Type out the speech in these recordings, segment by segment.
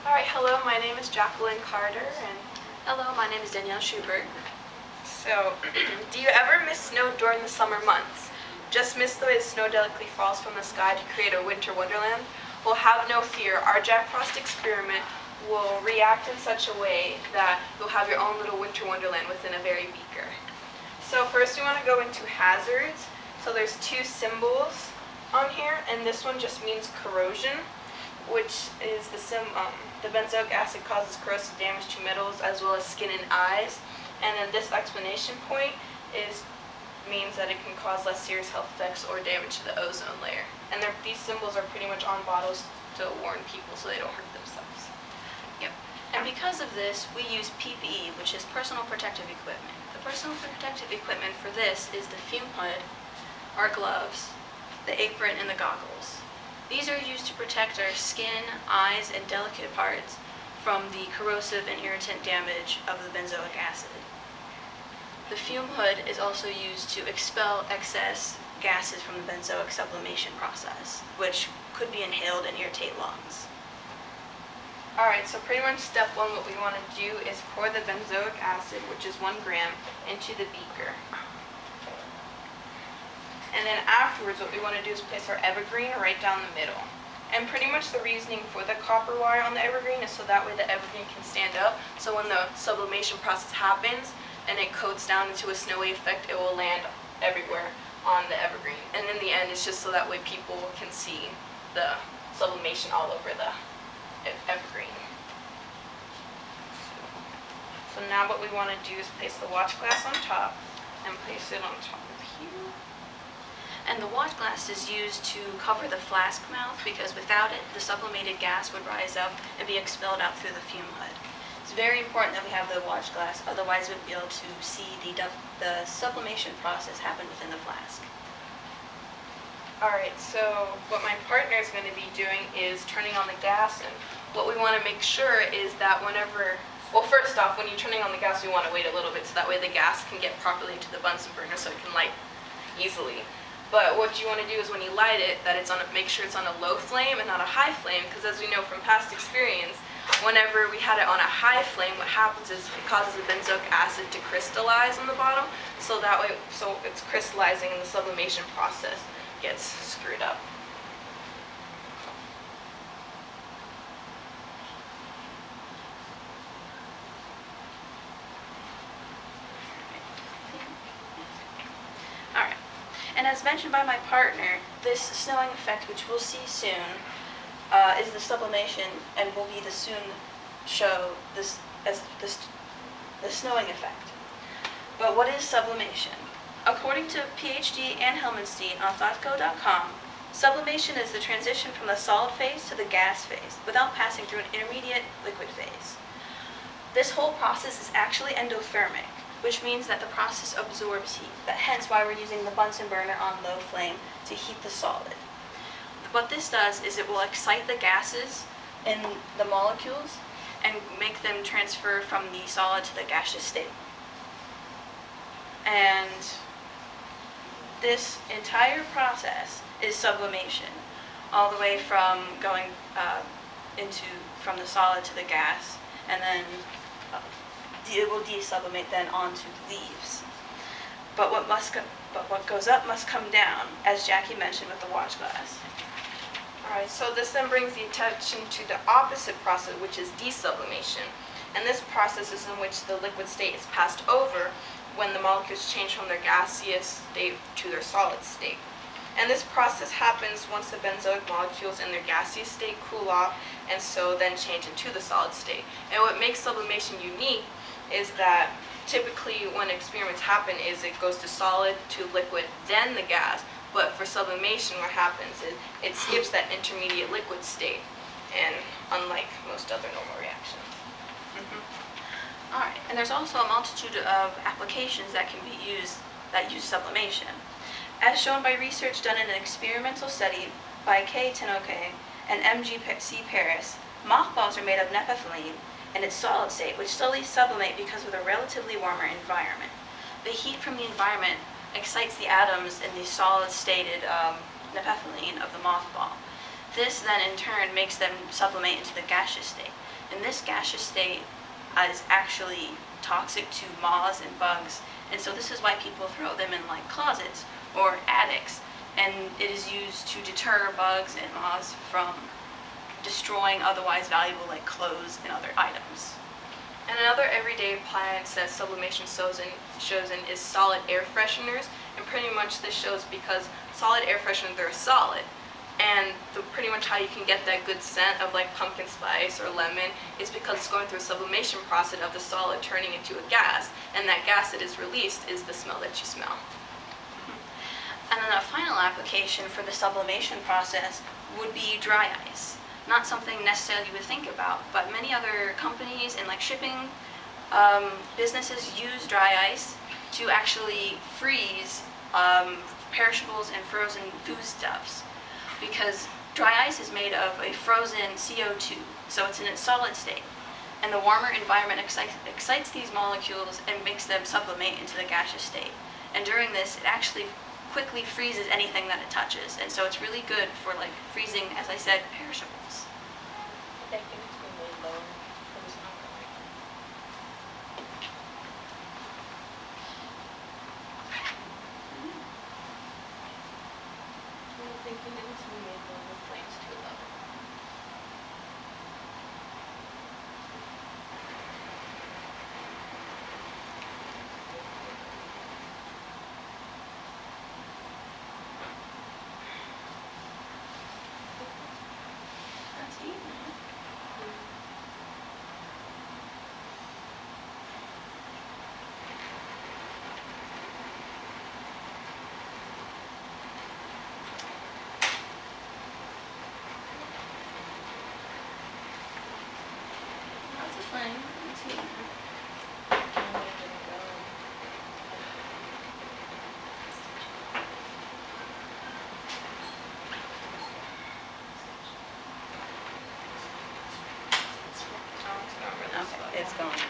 Alright, hello, my name is Jacqueline Carter, and Hello, my name is Danielle Schubert. so, do you ever miss snow during the summer months? Just miss the way the snow delicately falls from the sky to create a winter wonderland? Well, have no fear, our Jack Frost experiment will react in such a way that you'll have your own little winter wonderland within a very beaker. So first we want to go into hazards. So there's two symbols on here, and this one just means corrosion, which is the benzoic acid causes corrosive damage to metals as well as skin and eyes. And then this explanation point means that it can cause less serious health effects or damage to the ozone layer. And these symbols are pretty much on bottles to warn people so they don't hurt themselves. Yep. And because of this, we use PPE, which is personal protective equipment. The personal protective equipment for this is the fume hood, our gloves, the apron, and the goggles. These are used to protect our skin, eyes, and delicate parts from the corrosive and irritant damage of the benzoic acid. The fume hood is also used to expel excess gases from the benzoic sublimation process, which could be inhaled and irritate lungs. Alright, so pretty much step one, what we want to do is pour the benzoic acid, which is 1 gram, into the beaker. And then afterwards, what we want to do is place our evergreen right down the middle. And pretty much the reasoning for the copper wire on the evergreen is so that way the evergreen can stand up. So when the sublimation process happens and it coats down into a snowy effect, it will land everywhere on the evergreen. And in the end, it's just so that way people can see the sublimation all over the evergreen. So now what we want to do is place the watch glass on top and place it on top of here. And the watch glass is used to cover the flask mouth because without it, the sublimated gas would rise up and be expelled out through the fume hood. It's very important that we have the watch glass, otherwise we wouldn't be able to see the sublimation process happen within the flask. Alright, so what my partner is going to be doing is turning on the gas, and what we want to make sure is that well, first off, when you're turning on the gas, you want to wait a little bit so that way the gas can get properly into the Bunsen burner so it can light easily. But what you want to do is when you light it, that make sure it's on a low flame and not a high flame, because as we know from past experience, whenever we had it on a high flame, what happens is it causes the benzoic acid to crystallize on the bottom, so it's crystallizing and the sublimation process gets screwed up. Alright. And as mentioned by my partner, this snowing effect, which we'll see soon, is the sublimation, and will be the snowing effect. But what is sublimation? According to PhD Ann Helmenstein on thoughtco.com, sublimation is the transition from the solid phase to the gas phase without passing through an intermediate liquid phase. This whole process is actually endothermic, which means that the process absorbs heat. Hence why we're using the Bunsen burner on low flame to heat the solid. What this does is it will excite the gases in the molecules and make them transfer from the solid to the gaseous state. And this entire process is sublimation, all the way from going from the solid to the gas, and then it will desublimate then onto the leaves. But what goes up must come down, as Jackie mentioned with the watch glass. Alright, so this then brings the attention to the opposite process, which is desublimation. And this process is in which the liquid state is passed over when the molecules change from their gaseous state to their solid state. And this process happens once the benzoic molecules in their gaseous state cool off and so then change into the solid state. And what makes sublimation unique is that typically when experiments happen is it goes to solid to liquid, then the gas. But for sublimation, what happens is it skips that intermediate liquid state, and unlike most other normal reactions. Alright, and there's also a multitude of applications that can be used that use sublimation. As shown by research done in an experimental study by K. Tenoke and MGC Paris, mothballs are made of naphthalene in its solid state, which slowly sublimate because of the relatively warmer environment. The heat from the environment excites the atoms in the solid-stated naphthalene of the mothball. This then in turn makes them sublimate into the gaseous state. and this gaseous state is actually toxic to moths and bugs, and so this is why people throw them in like closets or attics, and it is used to deter bugs and moths from destroying otherwise valuable like clothes and other items. And another everyday appliance that sublimation shows in is solid air fresheners, and pretty much this shows because solid air fresheners, they're solid, and pretty much how you can get that good scent of like pumpkin spice or lemon is because it's going through a sublimation process of the solid turning into a gas, and that gas that is released is the smell that you smell. And then a final application for the sublimation process would be dry ice. Not something necessarily you would think about, but many other companies and like shipping businesses use dry ice to actually freeze perishables and frozen foodstuffs, because dry ice is made of a frozen CO2, so it's in its solid state, and the warmer environment excites these molecules and makes them sublimate into the gaseous state, and during this it actually quickly freezes anything that it touches, and so it's really good for like freezing, as I said, perishables. I think it's been made lower for this ongoing. I'm thinking it needs to be made lower with flames too low. That's heat, no? That's a flame. That's heat. Okay, it's going now.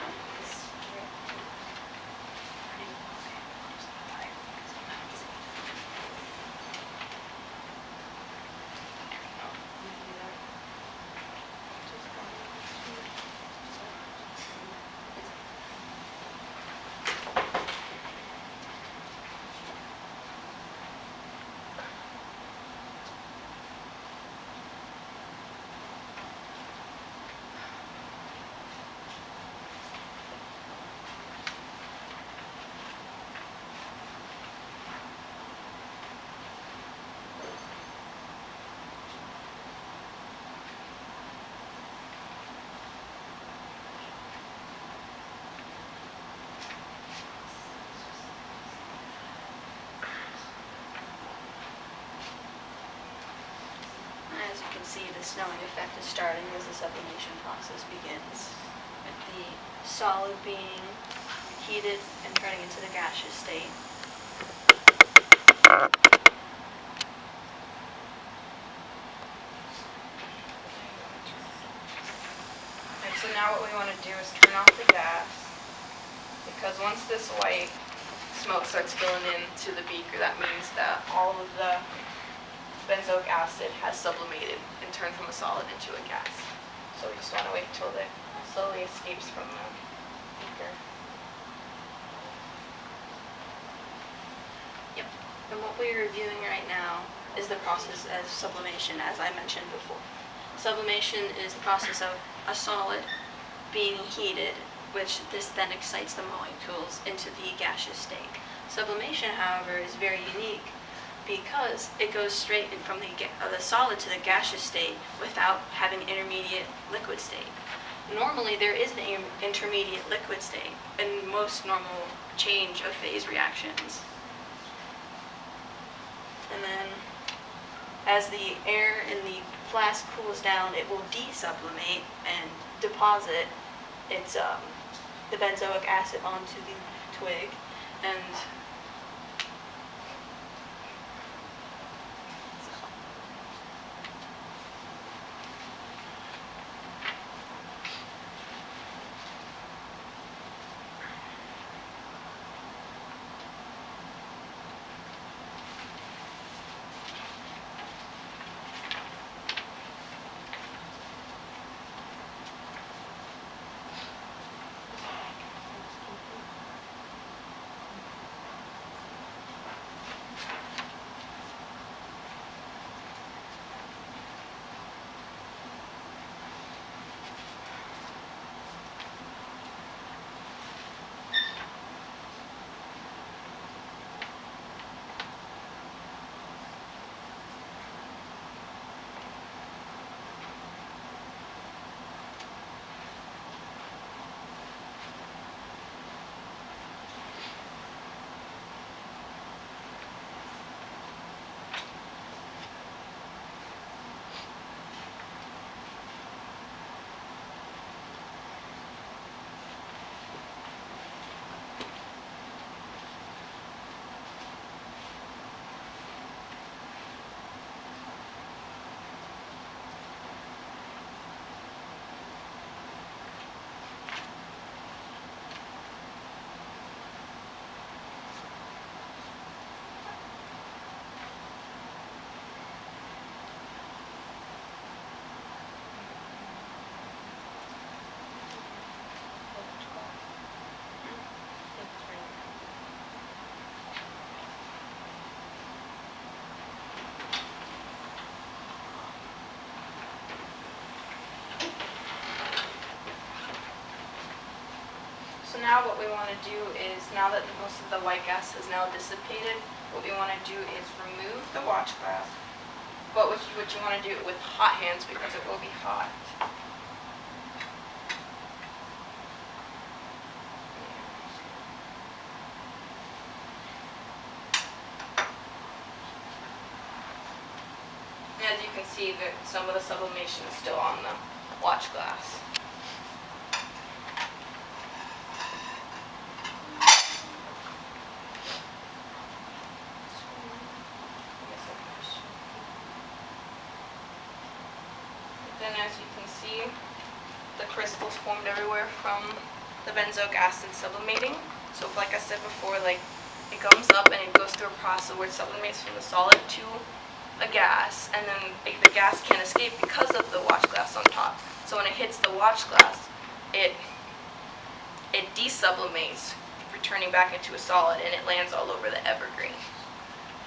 As you can see, the snowing effect is starting as the sublimation process begins, with the solid being heated and turning into the gaseous state. And so now what we want to do is turn off the gas, because once this white smoke starts filling into the beaker, that means that all of the benzoic acid has sublimated and turned from a solid into a gas. So we just want to wait till it slowly escapes from the beaker. Yep. And what we're reviewing right now is the process of sublimation, as I mentioned before. Sublimation is the process of a solid being heated, which this then excites the molecules into the gaseous state. Sublimation, however, is very unique because it goes straight in from the solid to the gaseous state without having intermediate liquid state. Normally, there is an intermediate liquid state in most normal change of phase reactions. And then, as the air in the flask cools down, it will desublimate and deposit its the benzoic acid onto the twig, and now what we want to do is, now that most of the white gas has now dissipated, what we want to do is remove the watch glass. But what you want to do it with hot hands because it will be hot. And as you can see, that some of the sublimation is still on the watch glass. Then as you can see, the crystals formed everywhere from the benzoic acid sublimating. So like I said before, like it comes up and it goes through a process where it sublimates from the solid to a gas, and then the gas can't escape because of the watch glass on top. So when it hits the watch glass, it desublimates, returning back into a solid, and it lands all over the evergreen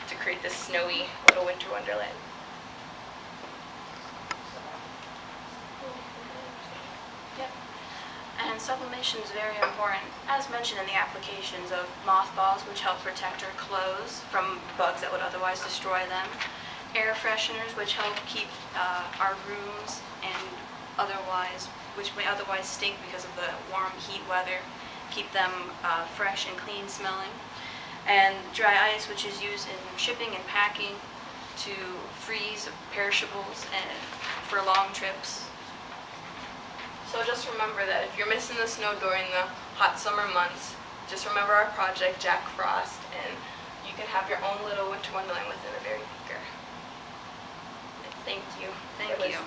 to create this snowy little winter wonderland. Yep. And sublimation is very important, as mentioned in the applications of mothballs, which help protect our clothes from bugs that would otherwise destroy them, air fresheners, which help keep our rooms and which may otherwise stink because of the warm heat weather, keep them fresh and clean smelling, and dry ice, which is used in shipping and packing to freeze perishables and for long trips. So just remember that if you're missing the snow during the hot summer months, just remember our project, Jack Frost, and you can have your own little winter wonderland within a very beaker. Thank you. Thank you.